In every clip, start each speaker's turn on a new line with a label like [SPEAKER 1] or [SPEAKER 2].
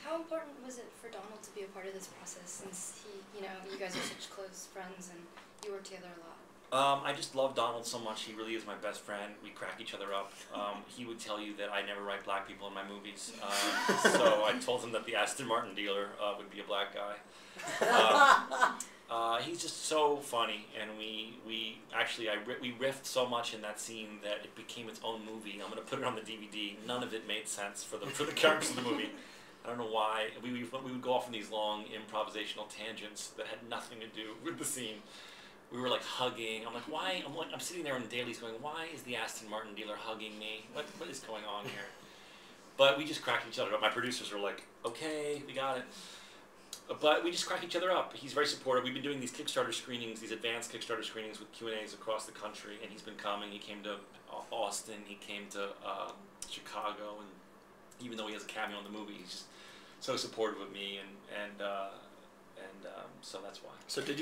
[SPEAKER 1] How important was it for Donald to be a part of this process, since he, you guys are such close friends and you work together a lot?
[SPEAKER 2] I just love Donald so much. He really is my best friend. We crack each other up. He would tell you that I never write black people in my movies. So I told him that the Aston Martin dealer would be a black guy. He's just so funny, and we riffed so much in that scene that it became its own movie. I'm gonna put it on the DVD. None of it made sense for the characters of the movie. I don't know why. We would go off on these long improvisational tangents that had nothing to do with the scene. We were like hugging. I'm like, why? I'm sitting there in the dailies going, why is the Aston Martin dealer hugging me? What is going on here? But we just cracked each other up. My producers were like, okay, we got it. But we just crack each other up. He's very supportive. We've been doing these Kickstarter screenings, these advanced Kickstarter screenings with Q&As across the country, and he's been coming. He came to Austin. He came to Chicago, and even though he has a cameo in the movie, he's just so supportive of me, and so that's why.
[SPEAKER 3] So did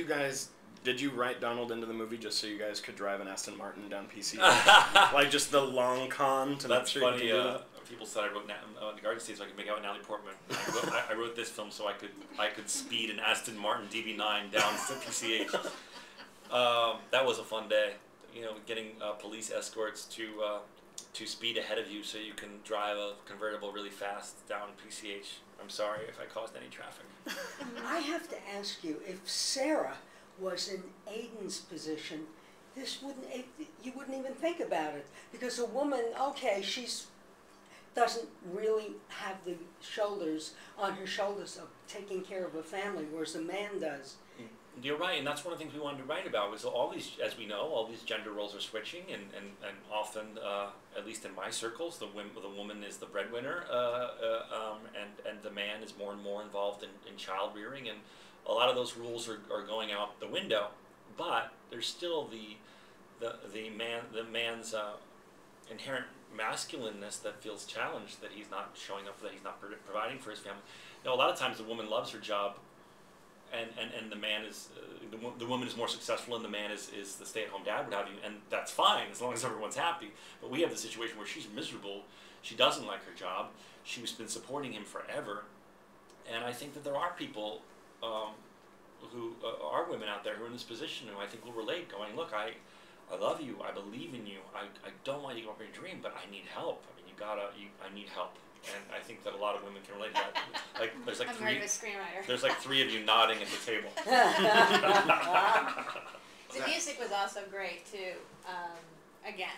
[SPEAKER 3] you write Donald into the movie just so you guys could drive an Aston Martin down PC? Like just the long con to
[SPEAKER 2] That's
[SPEAKER 3] make sure
[SPEAKER 2] funny.
[SPEAKER 3] you can do that?
[SPEAKER 2] People said I wrote the Garden State so I could make out with Natalie Portman. I wrote this film so I could speed an Aston Martin DB9 down to PCH. That was a fun day. Getting police escorts to speed ahead of you so you can drive a convertible really fast down PCH. I'm sorry if I caused any traffic.
[SPEAKER 4] I have to ask you, if Sarah was in Aiden's position, you wouldn't even think about it, because a woman, okay, doesn't really have the shoulders on her shoulders of taking care of a family, whereas a man does.
[SPEAKER 2] You're right, and that's one of the things we wanted to write about, was all these, as we know, all these gender roles are switching, and often, at least in my circles, the woman is the breadwinner, and the man is more and more involved in child rearing, and a lot of those rules are going out the window, but there's still the man's inherent masculineness that feels challenged, that he's not showing up, that he's not providing for his family. A lot of times the woman loves her job, and the man is the woman is more successful, and the man is the stay-at-home dad, what have you, and that's fine as long as everyone's happy. But we have the situation where she's miserable. She doesn't like her job. She's been supporting him forever, and I think that there are people who are women out there who are in this position who I think will relate, going, look, I love you, I believe in you, I don't want you to go up your dream, but I need help. I mean, I need help. And I think that a lot of women can relate to that. Like, there's like there's like three of you nodding at the table.
[SPEAKER 5] The music was also great too. Again,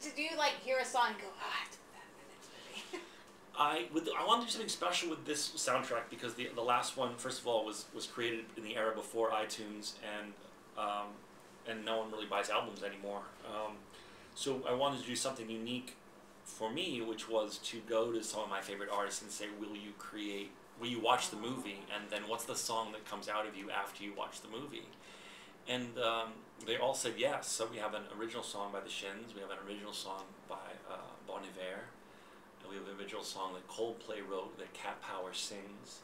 [SPEAKER 5] did you like hear a song and go, oh, I have to put that in the next movie?
[SPEAKER 2] I wanted to do something special with this soundtrack, because the last one, first of all, was created in the era before iTunes, and no one really buys albums anymore. So I wanted to do something unique for me, which was to go to some of my favorite artists and say, will you watch the movie, and then what's the song that comes out of you after you watch the movie? And they all said yes. So we have an original song by the Shins, we have an original song by Bon Iver, and we have an original song that Coldplay wrote that Cat Power sings.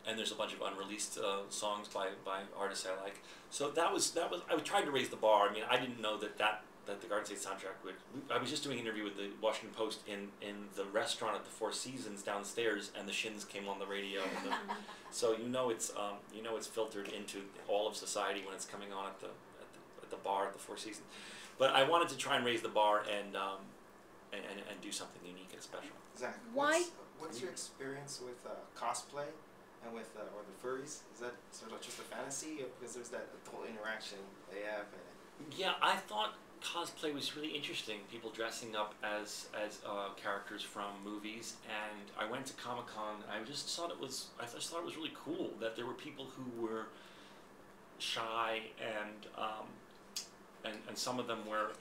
[SPEAKER 2] And there's a bunch of unreleased songs by artists I like. So that was I tried to raise the bar. I mean, I didn't know that the Garden State soundtrack would. I was just doing an interview with the Washington Post in the restaurant at the Four Seasons downstairs, and the Shins came on the radio. So it's filtered into all of society when it's coming on at the bar at the Four Seasons. But I wanted to try and raise the bar and do something unique and special.
[SPEAKER 6] Zach,
[SPEAKER 1] Why?
[SPEAKER 6] What's your experience with cosplay and with or the furries? Is that sort of just a fantasy, because there's that whole interaction they have?
[SPEAKER 2] Yeah, I thought cosplay was really interesting. People dressing up as characters from movies, and I went to Comic-Con, and I just thought it was really cool that there were people who were shy, and some of them were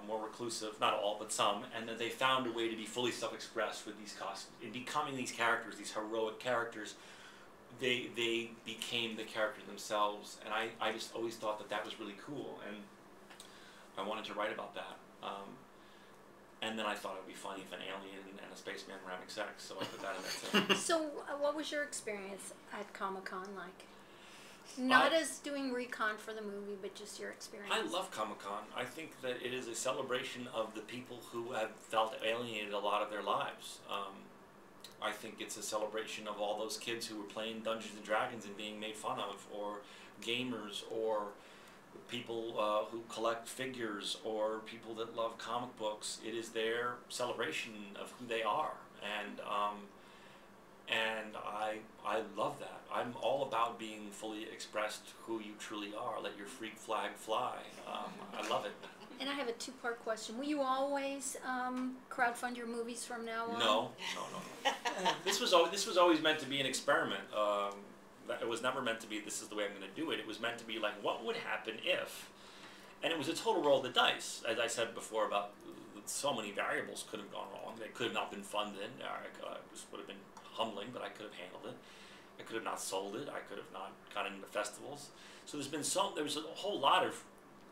[SPEAKER 2] more reclusive, not all, but some, and that they found a way to be fully self-expressed with these costumes. In becoming these characters, these heroic characters, they became the character themselves, and I just always thought that was really cool, and I wanted to write about that. And then I thought it would be funny if an alien and a spaceman were having sex, so I put that in there too.
[SPEAKER 1] So what was your experience at Comic-Con like?
[SPEAKER 7] Not as doing recon for the movie, but just your experience.
[SPEAKER 2] I love Comic-Con. I think that it is a celebration of the people who have felt alienated a lot of their lives. I think it's a celebration of all those kids who were playing Dungeons and Dragons and being made fun of, or gamers, or people who collect figures, or people that love comic books. It is their celebration of who they are, and I love that. I'm all about being fully expressed who you truly are. Let your freak flag fly. I love it.
[SPEAKER 7] And I have a two-part question. Will you always crowdfund your movies from now on?
[SPEAKER 2] No. This was always meant to be an experiment. It was never meant to be, this is the way I'm going to do it. It was meant to be like, what would happen if? And it was a total roll of the dice. As I said before, about so many variables could have gone wrong. They could have not been funded. This would have been humbling, but I could have handled it. I could have not sold it. I could have not gotten into festivals. So there was a whole lot of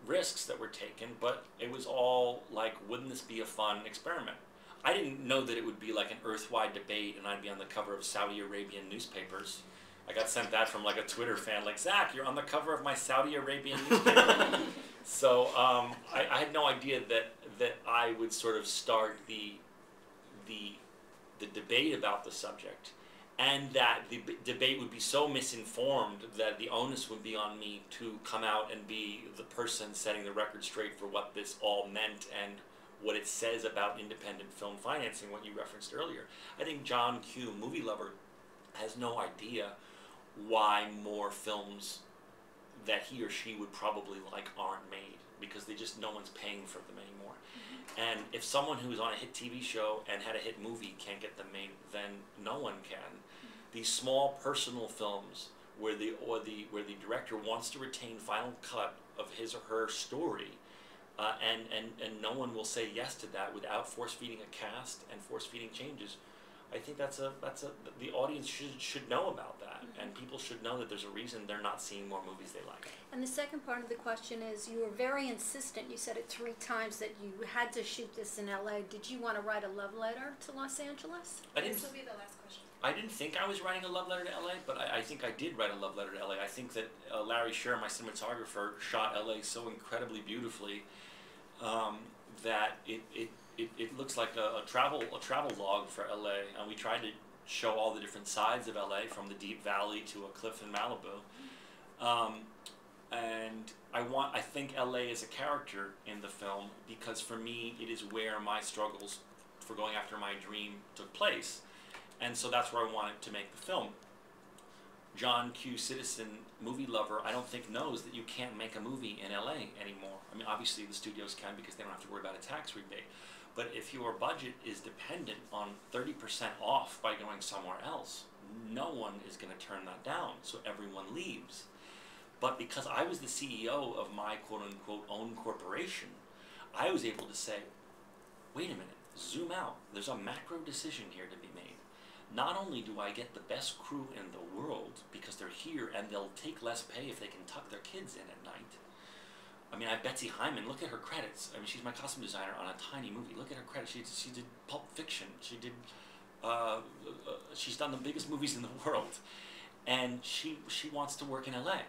[SPEAKER 2] risks that were taken, but it was all like, wouldn't this be a fun experiment? I didn't know that it would be like an earth-wide debate and I'd be on the cover of Saudi Arabian newspapers. I got sent that from like a Twitter fan, like, Zach, you're on the cover of my Saudi Arabian newspaper. So I had no idea that I would sort of start the debate about the subject, and that the debate would be so misinformed that the onus would be on me to come out and be the person setting the record straight for what this all meant and what it says about independent film financing, what you referenced earlier. I think John Q, movie lover, has no idea why more films that he or she would probably like aren't made, because no one's paying for them anymore. Mm-hmm. And if someone who's on a hit TV show and had a hit movie can't get them made, then no one can. Mm-hmm. These small personal films where the director wants to retain final cut of his or her story, and no one will say yes to that without force feeding a cast and force feeding changes. I think the audience should know about that, mm-hmm. and people should know that there's a reason they're not seeing more movies they like.
[SPEAKER 7] And the second part of the question is, you were very insistent, you said it 3 times, that you had to shoot this in LA. Did you want to write a love letter to Los Angeles?
[SPEAKER 1] This will be the last question.
[SPEAKER 2] I didn't think I was writing a love letter to LA, but I think I did write a love letter to LA. I think that Larry Sher, my cinematographer, shot LA so incredibly beautifully that it looks like a travel log for LA, and we tried to show all the different sides of LA, from the deep valley to a cliff in Malibu. And I think LA is a character in the film, because for me it is where my struggles for going after my dream took place, and so that's where I wanted to make the film. John Q. Citizen, movie lover, I don't think knows that you can't make a movie in LA anymore. I mean, obviously the studios can, because they don't have to worry about a tax rebate. But if your budget is dependent on 30% off by going somewhere else, no one is going to turn that down, so everyone leaves. But because I was the CEO of my quote-unquote own corporation, I was able to say, wait a minute, zoom out. There's a macro decision here to be made. Not only do I get the best crew in the world, because they're here and they'll take less pay if they can tuck their kids in at night. I mean, I have Betsy Hyman. Look at her credits. I mean, she's my costume designer on a tiny movie. Look at her credits. She did Pulp Fiction. She did. She's done the biggest movies in the world, and she wants to work in LA.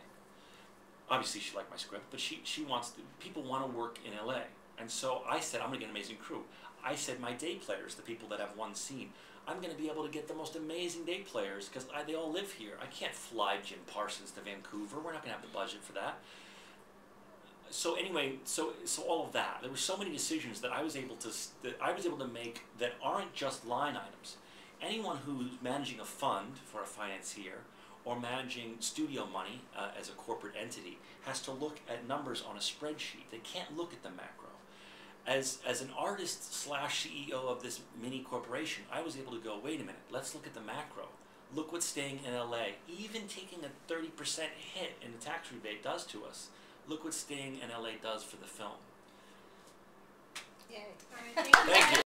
[SPEAKER 2] Obviously, she liked my script, but she wants to. People want to work in LA, and so I said, I'm going to get an amazing crew. I said, my day players, the people that have one scene, I'm going to be able to get the most amazing day players, because they all live here. I can't fly Jim Parsons to Vancouver. We're not going to have the budget for that. So anyway, so all of that. There were so many decisions that I was able to make that aren't just line items. Anyone who's managing a fund for a financier or managing studio money as a corporate entity has to look at numbers on a spreadsheet. They can't look at the macro. As an artist / CEO of this mini corporation, I was able to go, wait a minute, let's look at the macro. Look what staying in LA, even taking a 30% hit in the tax rebate does to us. Look what staying in LA does for the film.
[SPEAKER 5] Yay.
[SPEAKER 1] All right, thank you.
[SPEAKER 2] Thank you.